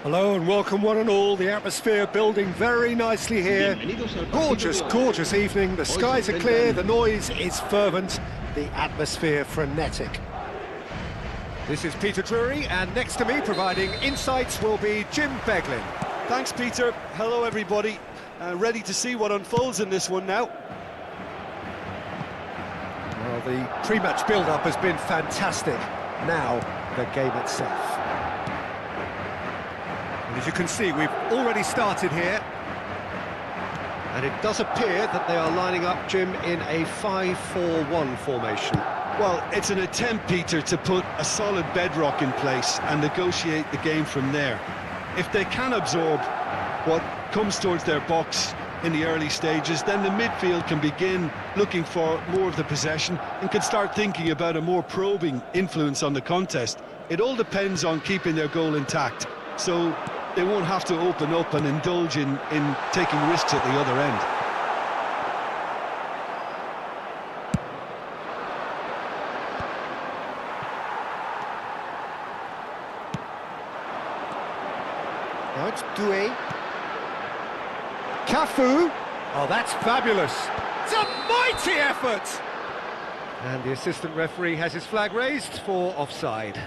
Hello and welcome one and all. The atmosphere building very nicely here. Gorgeous, gorgeous evening. The skies are clear, the noise is fervent, the atmosphere frenetic. This is Peter Drury, and next to me providing insights will be Jim Beglin. Thanks, Peter. Hello, everybody. Ready to see what unfolds in this one now. Well, the pre-match build-up has been fantastic. Now, the game itself. And as you can see, we've already started here. And it does appear that they are lining up, Jim, in a 5-4-1 formation. Well, it's an attempt, Peter, to put a solid bedrock in place and negotiate the game from there. If they can absorb what comes towards their box in the early stages, then the midfield can begin looking for more of the possession and can start thinking about a more probing influence on the contest. It all depends on keeping their goal intact, so they won't have to open up and indulge in taking risks at the other end. Now it's Doué. Cafu. Oh, that's fabulous. It's a mighty effort. And the assistant referee has his flag raised for offside.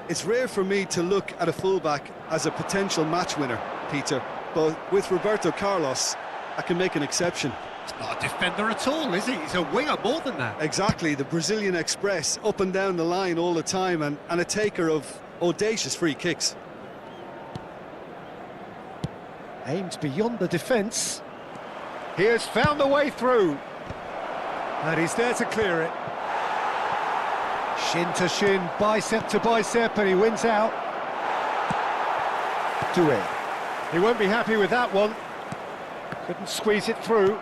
It's rare for me to look at a fullback as a potential match winner, Peter, but with Roberto Carlos, I can make an exception. He's not a defender at all, is he? He's a winger more than that. Exactly, the Brazilian Express, up and down the line all the time, and a taker of audacious free kicks. Aimed beyond the defence. He has found a way through. And he's there to clear it. Shin to shin, bicep to bicep, and he wins out. Doué. He won't be happy with that one. Couldn't squeeze it through.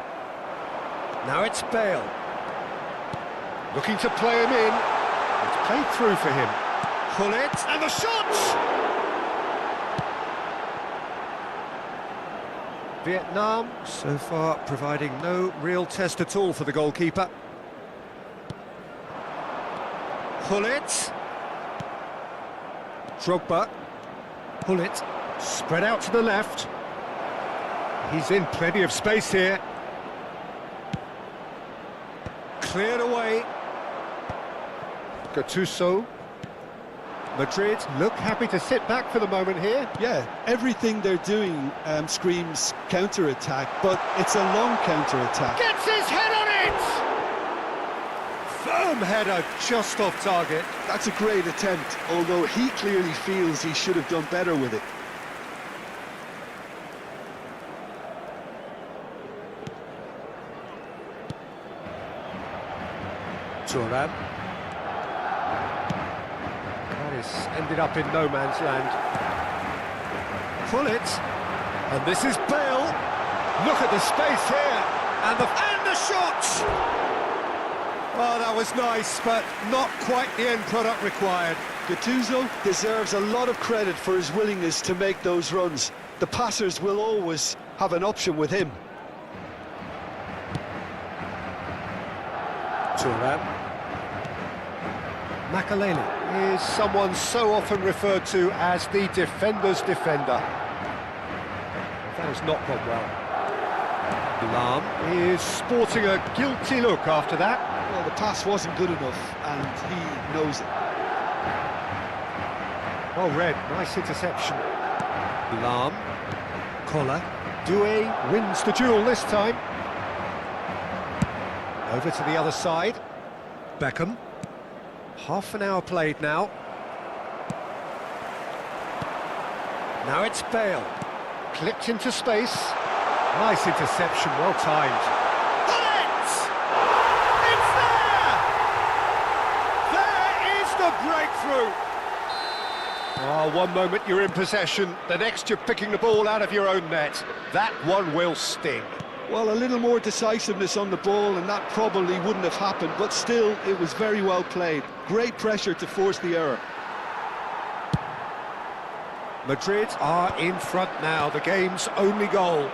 Now it's Bale. Looking to play him in. It's played through for him. Gullit, and the shot! Vietnam, so far, providing no real test at all for the goalkeeper. Gullit. Drogba. Gullit. Spread out to the left. He's in plenty of space here. Cleared away. Gattuso. Madrid look happy to sit back for the moment here. Yeah, everything they're doing screams counter-attack, but it's a long counter-attack. Gets his head on it! Firm header, just off target. That's a great attempt, although he clearly feels he should have done better with it. Thuram. That is ended up in no man's land. Gullit. And this is Bale. Look at the space here. And the shot! Oh, that was nice, but not quite the end product required. Gattuso deserves a lot of credit for his willingness to make those runs. The passers will always have an option with him. Thuram. Makaleli is someone so often referred to as the defender's defender. That has not gone well. Lam is sporting a guilty look after that. Well, the pass wasn't good enough, and he knows it. Well read, nice interception. Lam. Collar. Doué wins the duel this time. Over to the other side. Beckham. Half an hour played now. Now it's Bale. Clipped into space. Nice interception, well timed. Gullit! It's there! There is the breakthrough! Oh, one moment you're in possession, the next you're picking the ball out of your own net. That one will sting. Well, a little more decisiveness on the ball and that probably wouldn't have happened, but still, it was very well played. Great pressure to force the error. Madrid are in front now, the game's only goal.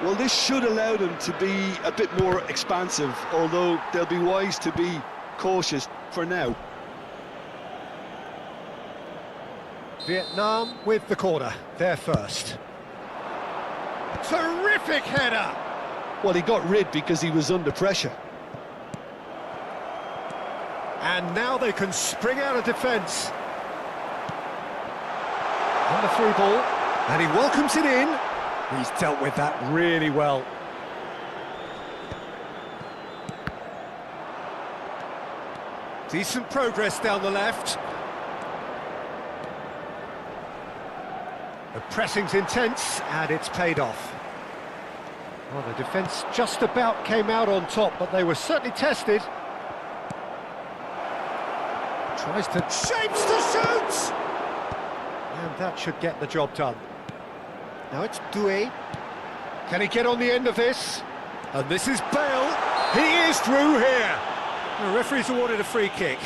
Well, this should allow them to be a bit more expansive, although they'll be wise to be cautious for now. Vietnam with the corner, they're first. Terrific header! Well, he got rid because he was under pressure. And now they can spring out of defence. On the through ball, and he welcomes it in. He's dealt with that really well. Decent progress down the left. The pressing's intense, and it's paid off. Well, the defence just about came out on top, but they were certainly tested. Tries to... shapes to shoot! And that should get the job done. Now it's Doué. Can he get on the end of this? And this is Bale. He is through here. The referee's awarded a free kick.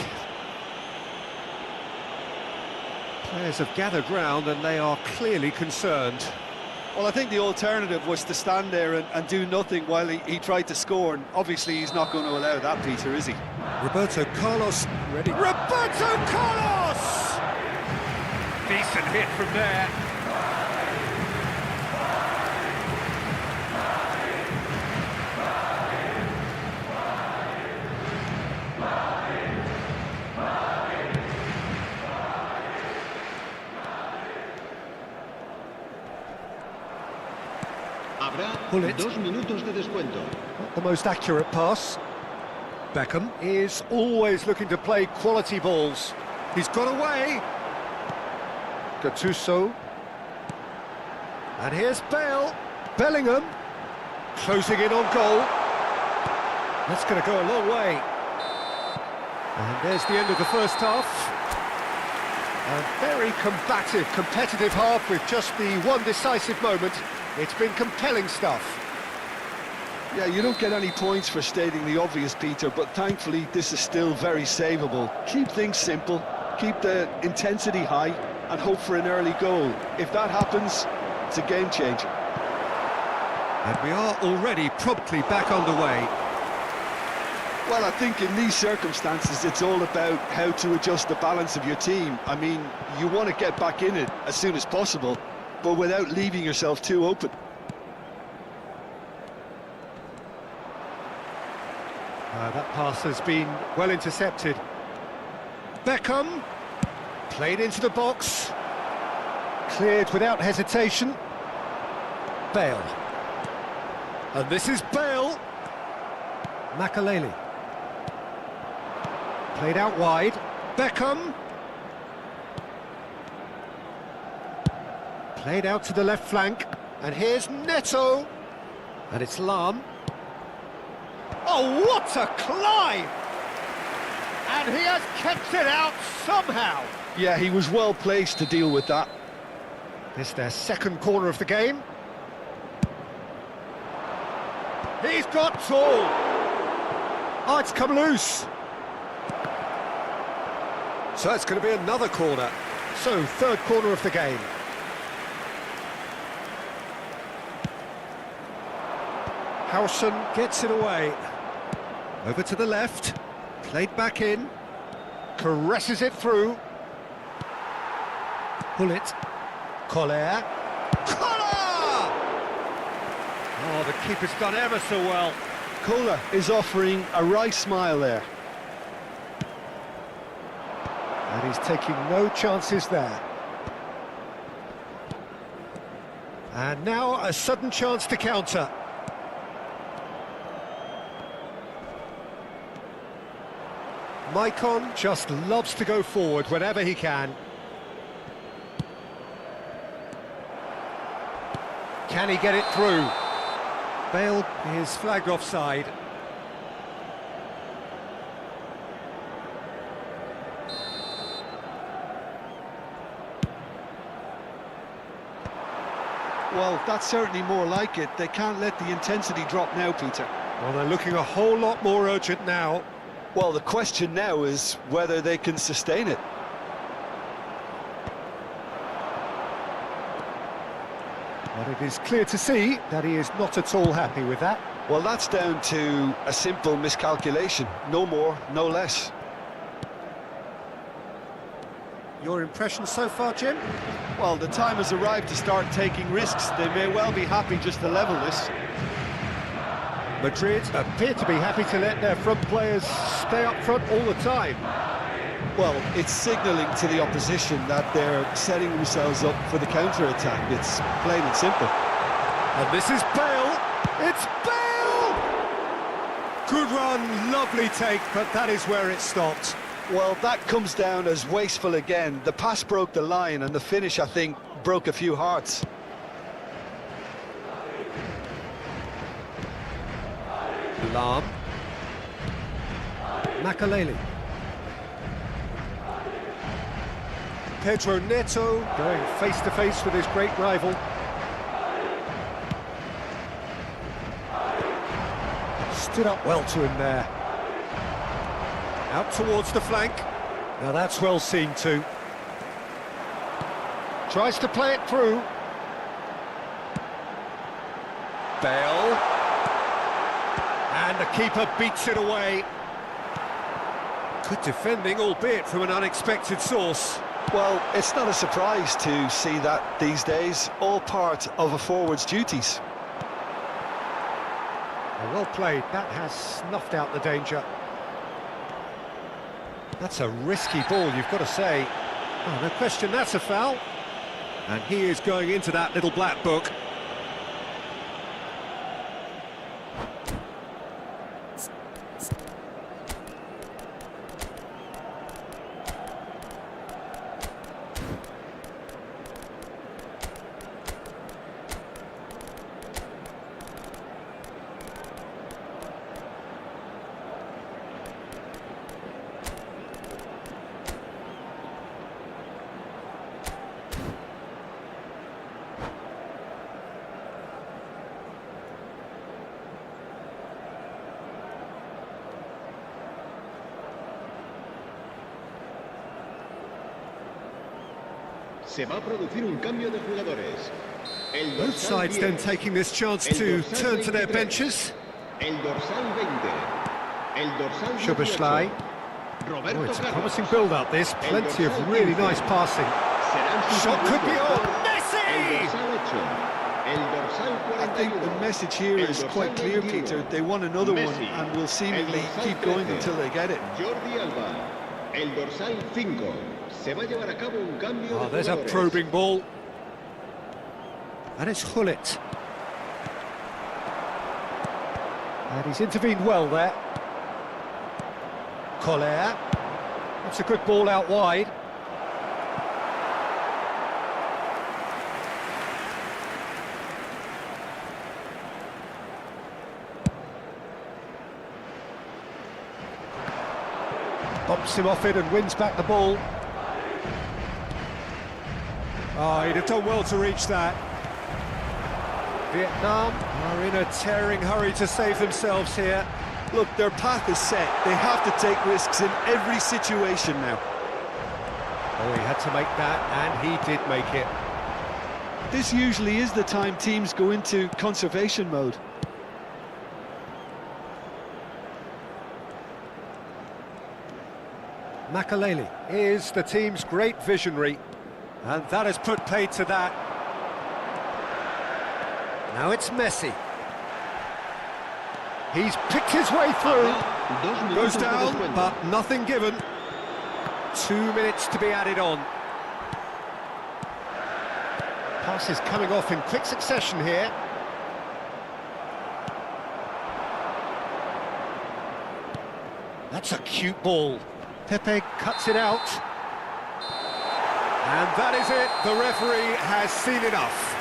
Players have gathered round and they are clearly concerned. Well, I think the alternative was to stand there and do nothing while he tried to score, and obviously he's not going to allow that, Peter, is he? Roberto Carlos ready. Roberto Carlos! Decent hit from there. Pull it. 2 minutos de descuento. Not the most accurate pass. Beckham is always looking to play quality balls. He's got away. Gattuso. And here's Bale. Bellingham. Closing in on goal. That's going to go a long way. And there's the end of the first half. A very combative, competitive half with just the one decisive moment. It's been compelling stuff. Yeah, you don't get any points for stating the obvious, Peter, but thankfully this is still very savable. Keep things simple, keep the intensity high, and hope for an early goal. If that happens, it's a game changer. And we are already promptly back underway. Well, I think in these circumstances it's all about how to adjust the balance of your team. I mean, you want to get back in it as soon as possible, but without leaving yourself too open. That pass has been well intercepted. Beckham, played into the box. Cleared without hesitation. Bale. And this is Bale. Makaleli. Played out wide. Beckham. Played out to the left flank. And here's Neto. And it's Lam. Oh, what a climb! And he has kept it out somehow. Yeah, he was well placed to deal with that. This is their second corner of the game. He's got tall. Oh, it's come loose. So it's going to be another corner. So, third corner of the game. Howson gets it away. Over to the left. Played back in. Caresses it through. Pull it. Collier. Collar! Oh, the keeper's done ever so well. Kohler is offering a right smile there. And he's taking no chances there. And now a sudden chance to counter. Maicon just loves to go forward whenever he can. Can he get it through? Bale is flagged offside. Well, that's certainly more like it. They can't let the intensity drop now, Peter. Well, they're looking a whole lot more urgent now. Well, the question now is whether they can sustain it. But It is clear to see that he is not at all happy with that. Well, that's down to a simple miscalculation. No more, no less. Your impression so far, Jim? Well, the time has arrived to start taking risks. They may well be happy just to level this. Madrid appear to be happy to let their front players stay up front all the time. Well, it's signalling to the opposition that they're setting themselves up for the counter-attack. It's plain and simple. And this is Bale. It's Bale! Good run, lovely take, but that is where it stopped. Well, that comes down as wasteful again. The pass broke the line, and the finish, I think, broke a few hearts. Lam. Makaleli. Pedro Neto going face-to-face with his great rival. Stood up well to him there. Out towards the flank. Now that's well seen too. Tries to play it through. Bale. And the keeper beats it away. Good defending, albeit from an unexpected source. Well, it's not a surprise to see that these days, all part of a forward's duties. Well played, that has snuffed out the danger. That's a risky ball, you've got to say. Oh, no question, that's a foul. And he is going into that little black book. Se va a producir un cambio de jugadores. Both sides then taking this chance to turn to their benches. El dorsal 20. El dorsal 18. Szoboszlai. Oh, it's a promising build-up, this. Plenty of really nice passing. Shot could be on. Messi! I think the message here is quite clear, Peter. They want another one and will seemingly keep going until they get it. Jordi Alba. El dorsal 5. Se va a llevar a cabo un cambio de jugadores. There's a probing ball. And it's Hullet. And he's intervened well there. Collier. That's a good ball out wide. Bumps him off it and wins back the ball. Oh, he'd have done well to reach that. Vietnam are in a tearing hurry to save themselves here. Look, their path is set. They have to take risks in every situation now. Oh, he had to make that, and he did make it. This usually is the time teams go into conservation mode. Makaleli is the team's great visionary, and that has put paid to that. Now it's Messi. He's picked his way through. Goes down, but nothing given. 2 minutes to be added on. Passes coming off in quick succession here. That's a cute ball. Pepe cuts it out. And that is it. The referee has seen enough.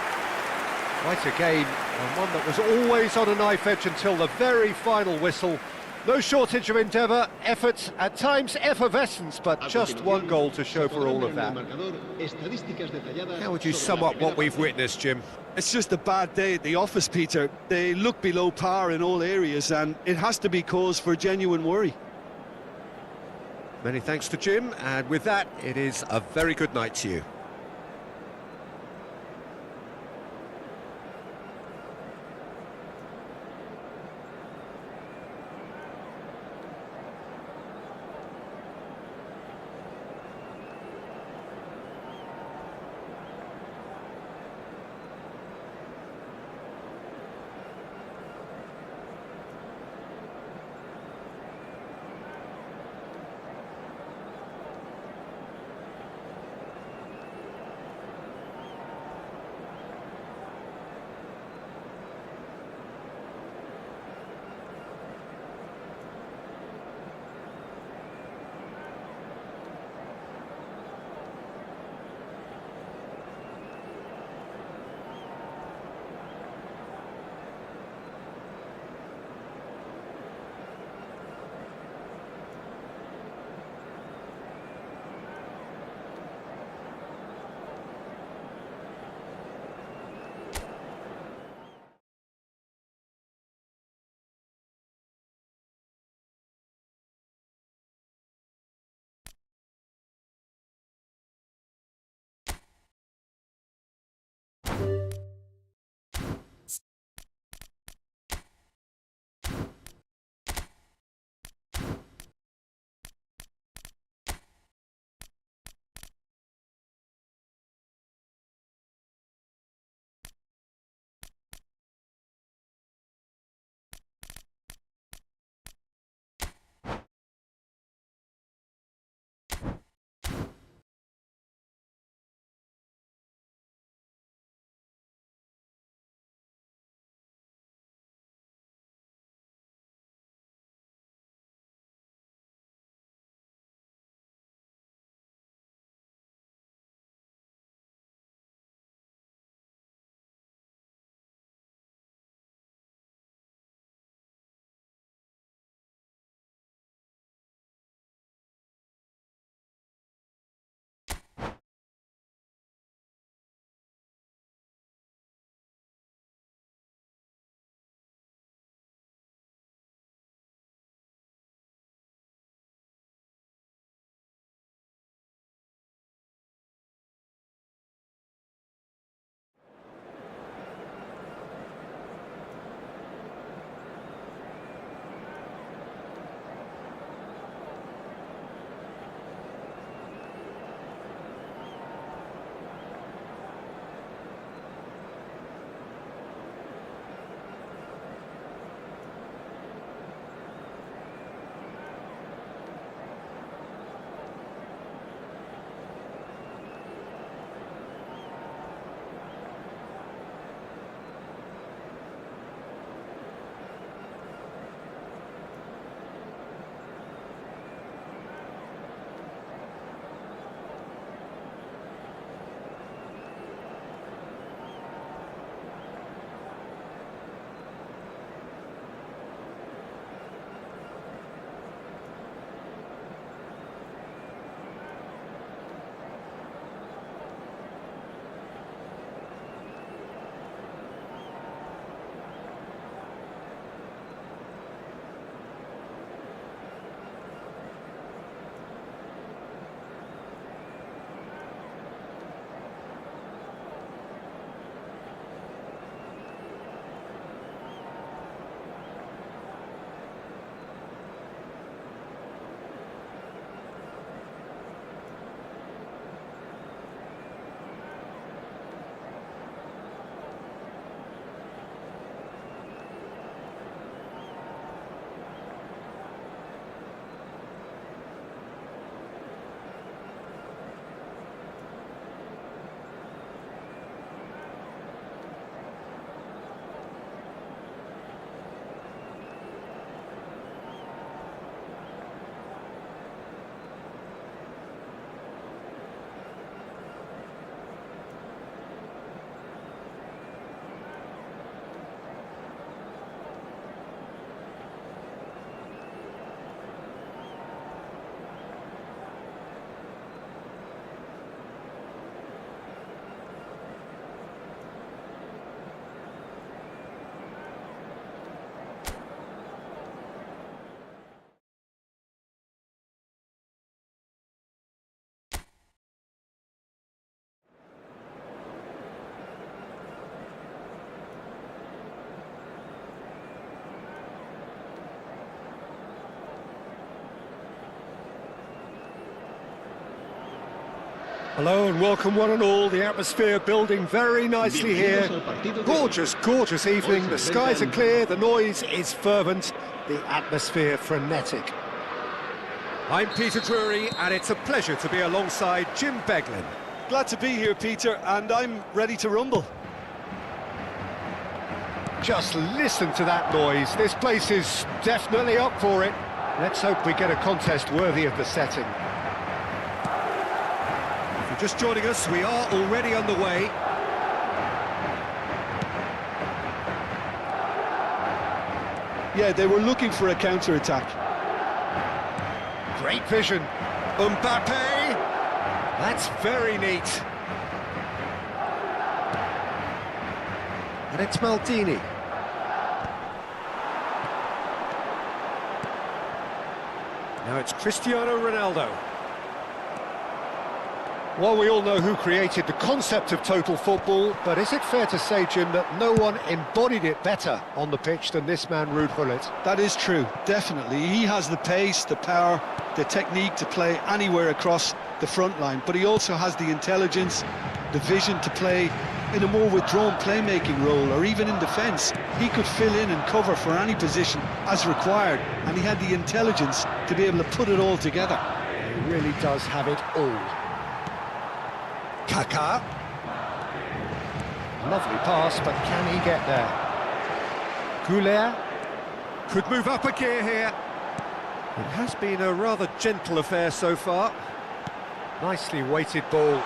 Quite a game, and one that was always on a knife edge until the very final whistle. No shortage of endeavour, effort, at times effervescence, but just one goal to show for all of that. How would you sum up what we've witnessed, Jim? It's just a bad day at the office, Peter. They look below par in all areas, and it has to be cause for genuine worry. Many thanks to Jim, and with that, it is a very good night to you. Hello and welcome one and all. The atmosphere building very nicely here. Gorgeous, gorgeous evening. The skies are clear, the noise is fervent, the atmosphere frenetic. I'm Peter Drury and it's a pleasure to be alongside Jim Beglin. Glad to be here, Peter, and I'm ready to rumble. Just listen to that noise. This place is definitely up for it. Let's hope we get a contest worthy of the setting. If you're just joining us, we are already underway. Yeah, they were looking for a counter-attack. Great vision. Mbappe! That's very neat. And it's Maldini. Now it's Cristiano Ronaldo. Well, we all know who created the concept of total football, but is it fair to say, Jim, that no one embodied it better on the pitch than this man, Ruud Gullit? That is true, definitely. He has the pace, the power, the technique to play anywhere across the front line, but he also has the intelligence, the vision to play in a more withdrawn playmaking role, or even in defence. He could fill in and cover for any position as required, and he had the intelligence to be able to put it all together. He really does have it all. Kaká. Lovely pass, but can he get there? Goulet could move up a gear here. It has been a rather gentle affair so far. Nicely weighted ball.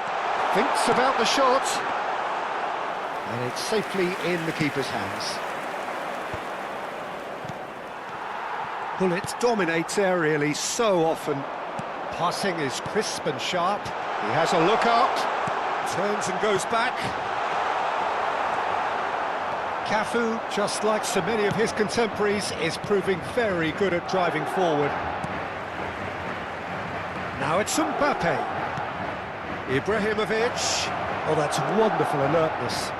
Thinks about the shot. And it's safely in the keeper's hands. Gullit dominates aerially so often. Passing is crisp and sharp. He has a look up. Turns and goes back. Cafu, just like so many of his contemporaries, is proving very good at driving forward. Now it's Mbappe. Ibrahimovic. Oh, that's wonderful alertness.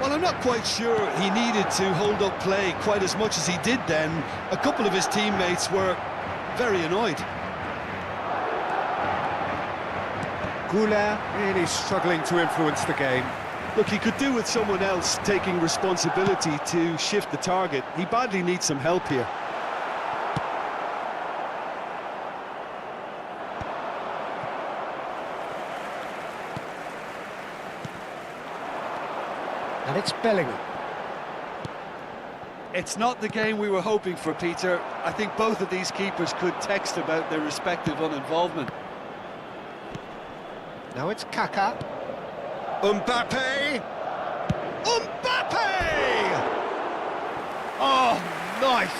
Well, I'm not quite sure he needed to hold up play quite as much as he did then. A couple of his teammates were very annoyed. Goulet really struggling to influence the game. Look, he could do with someone else taking responsibility to shift the target. He badly needs some help here. And it's Bellingham. It's not the game we were hoping for, Peter. I think both of these keepers could text about their respective uninvolvement. Now it's Kaká. Mbappe! Mbappe! Oh, nice.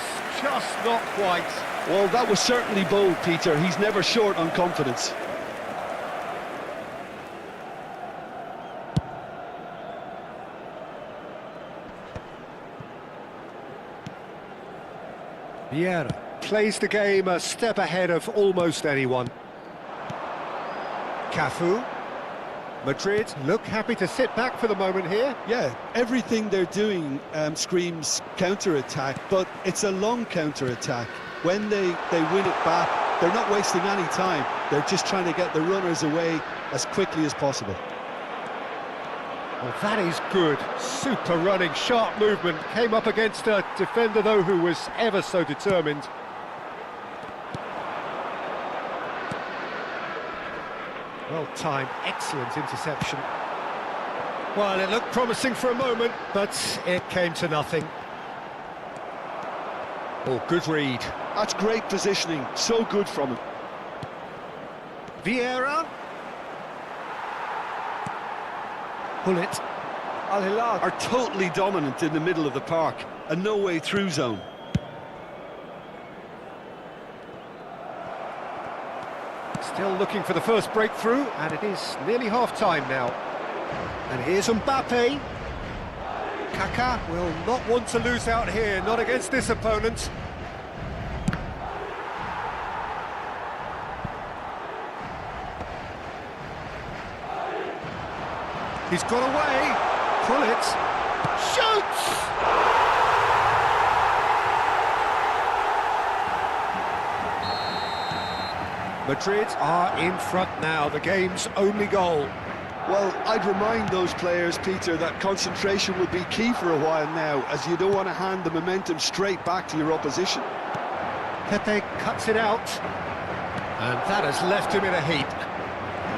Just not quite. Well, that was certainly bold, Peter. He's never short on confidence. Vieira plays the game a step ahead of almost anyone. Cafu. Madrid look happy to sit back for the moment here. Yeah, everything they're doing screams counter-attack, but it's a long counter-attack. When they win it back, they're not wasting any time. They're just trying to get the runners away as quickly as possible. Well, that is good. Super running, sharp movement. Came up against a defender, though, who was ever so determined. Well-timed, excellent interception. Well, it looked promising for a moment, but it came to nothing. Oh, good read. That's great positioning, so good from him. Vieira. Gullit. Al Hilal are totally dominant in the middle of the park, a no-way through zone. Still looking for the first breakthrough, and it is nearly half-time now. And here's Mbappe. Kaká will not want to lose out here, not against this opponent. He's got away. Gullit shoots! Madrid are in front now, the game's only goal. Well, I'd remind those players, Peter, that concentration will be key for a while now, as you don't want to hand the momentum straight back to your opposition. Pepe cuts it out, and that has left him in a heap.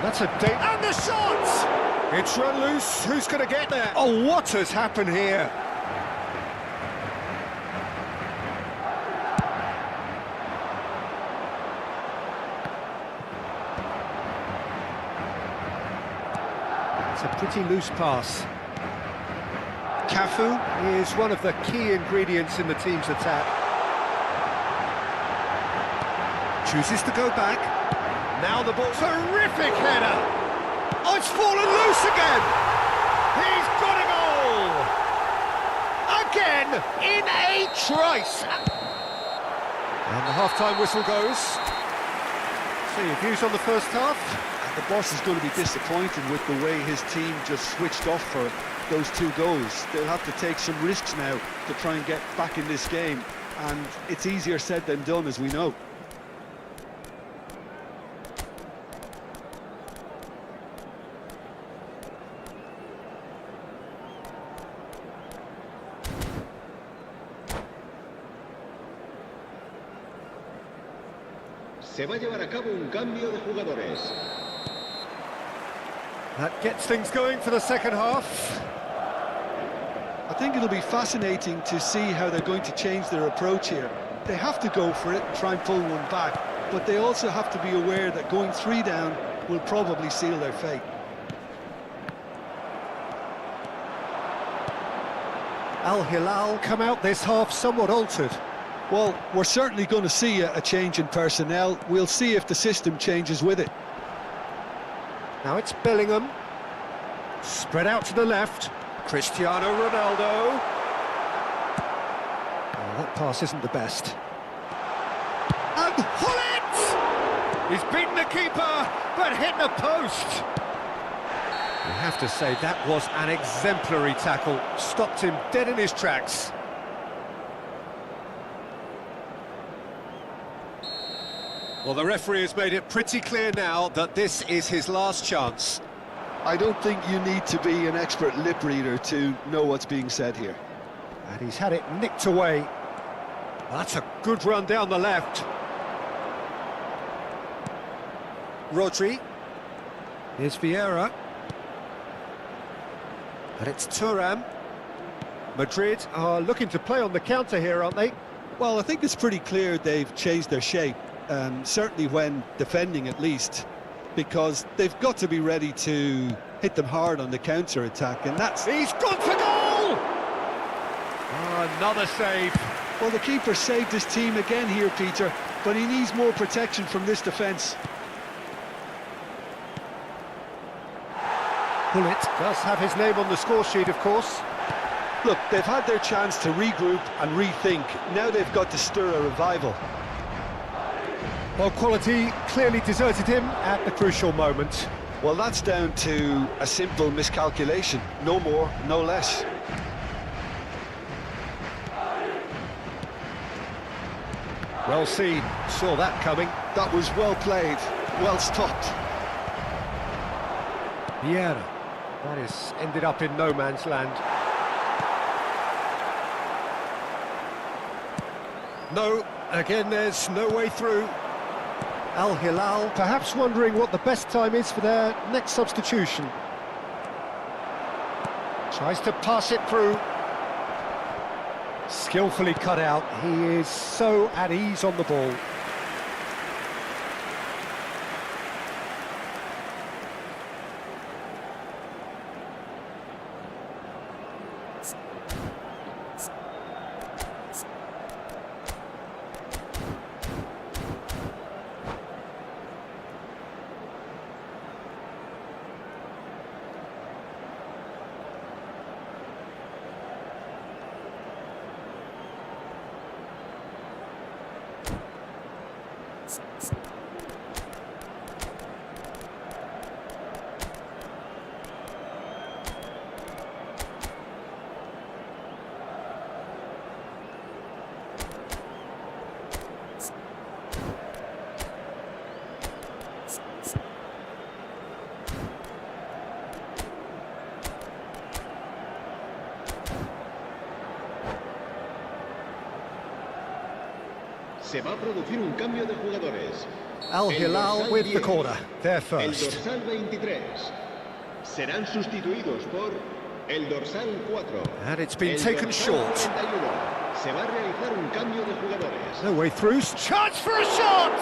That's a and the shot! It's run loose, who's going to get there? Oh, what has happened here? It's a pretty loose pass. Cafu is one of the key ingredients in the team's attack. Chooses to go back. Now the ball, terrific header! Oh, it's fallen loose again! He's got a goal! Again, in a trice! And the half-time whistle goes. So your views on the first half? The boss is going to be disappointed with the way his team just switched off for those 2 goals. They'll have to take some risks now to try and get back in this game, and it's easier said than done, as we know. Se va a llevar a cabo un cambio de jugadores. That gets things going for the second half. I think it'll be fascinating to see how they're going to change their approach here. They have to go for it and try and pull one back, but they also have to be aware that going 3 down will probably seal their fate. Al Hilal come out this half somewhat altered. Well, we're certainly going to see a change in personnel. We'll see if the system changes with it. Now it's Bellingham. Spread out to the left. Cristiano Ronaldo. Oh, that pass isn't the best. And Hullet! He's beaten the keeper, but hit the post. You have to say that was an exemplary tackle. Stopped him dead in his tracks. Well, the referee has made it pretty clear now that this is his last chance. I don't think you need to be an expert lip reader to know what's being said here. And he's had it nicked away. That's a good run down the left. Rodri. Here's Vieira. And it's Thuram. Madrid are looking to play on the counter here, aren't they? Well, I think it's pretty clear they've changed their shape. Certainly when defending at least, because they've got to be ready to hit them hard on the counter-attack, and that's... He's gone for goal! Oh, another save. Well, the keeper saved his team again here, Peter, but he needs more protection from this defence. Hullet does have his name on the score sheet, of course. Look, they've had their chance to regroup and rethink. Now they've got to stir a revival. Well, quality clearly deserted him at the crucial moment. Well, that's down to a simple miscalculation. No more, no less. Well seen. Saw that coming. That was well played, well stopped. Vieira. That has ended up in no man's land. No, again there's no way through. Al Hilal perhaps wondering what the best time is for their next substitution. Tries to pass it through. Skillfully cut out. He is so at ease on the ball. Se va a producir un cambio de jugadores. Al Hilal with the 10, corner, they're El first. dorsal 23. Serán sustituidos por el dorsal 4. And it's been El taken dorsal short. 41. Se va a realizar un cambio de jugadores. No way through, chance for a shot!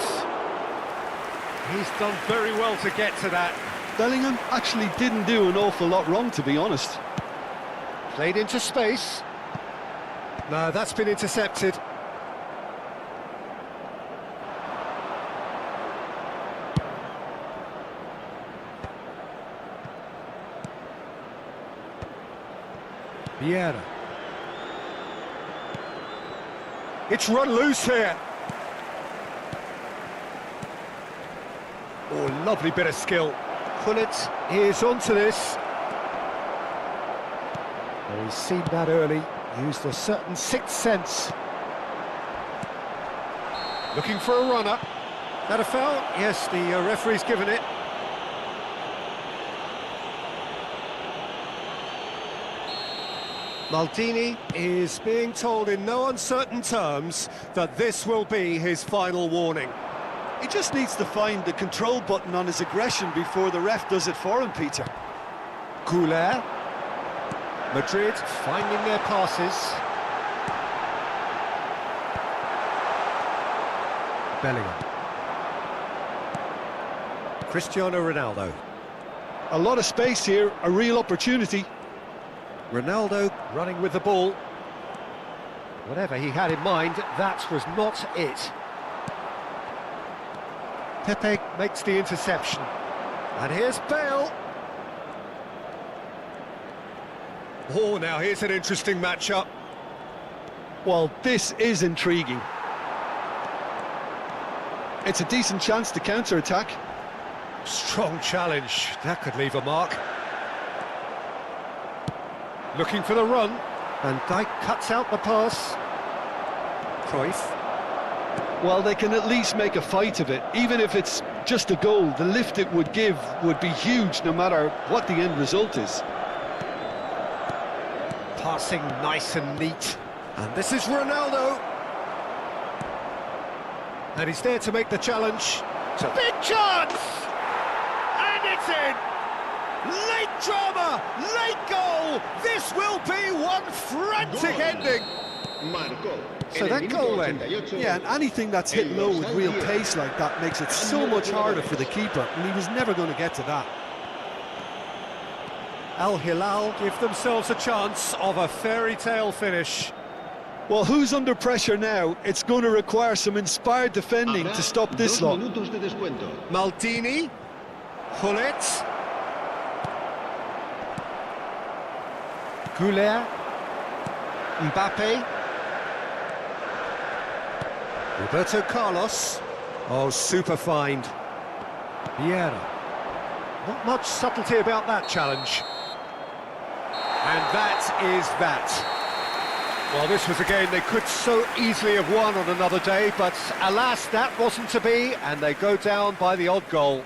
He's done very well to get to that. Bellingham actually didn't do an awful lot wrong, to be honest. Played into space. No, that's been intercepted. Vieira. It's run loose here. Oh, lovely bit of skill. Pullet is onto this. Oh, he's seen that early. Used a certain sixth sense. Looking for a runner. That a foul? Yes, the referee's given it. Maldini is being told in no uncertain terms that this will be his final warning. He just needs to find the control button on his aggression before the ref does it for him, Peter. Goulet. Madrid finding their passes. Bellingham. Cristiano Ronaldo. A lot of space here, a real opportunity. Ronaldo running with the ball. Whatever he had in mind, that was not it. Pepe makes the interception. And here's Bale. Oh, now here's an interesting matchup. Well, this is intriguing. It's a decent chance to counter-attack. Strong challenge. That could leave a mark. Looking for the run. Van Dijk cuts out the pass. Cruyff. Well, they can at least make a fight of it. Even if it's just a goal, the lift it would give would be huge no matter what the end result is. Passing nice and neat. And this is Ronaldo. And he's there to make the challenge. It's a big chance! And it's in! Late drama, late goal! This will be one frantic ending! Marcó. So En el that minuto goal then. 88, Yeah, and anything that's hit low with real pace like that makes it so much harder for the keeper, and he was never going to get to that. Al Hilal give themselves a chance of a fairy tale finish. Well, who's under pressure now? It's going to require some inspired defending Habrá to stop this 2 lot. minutos de descuento. Maldini. Pullet. Goulet. Mbappe. Roberto Carlos. Oh, super find. Vieira. Not much subtlety about that challenge. And that is that. Well, this was a game they could so easily have won on another day, but alas, that wasn't to be, and they go down by the odd goal.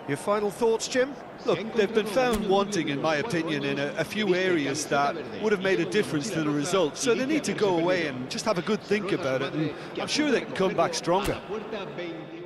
Your final thoughts, Jim? Look, they've been found wanting, in my opinion, in a few areas that would have made a difference to the result. So they need to go away and just have a good think about it, and I'm sure they can come back stronger. Puerta 20.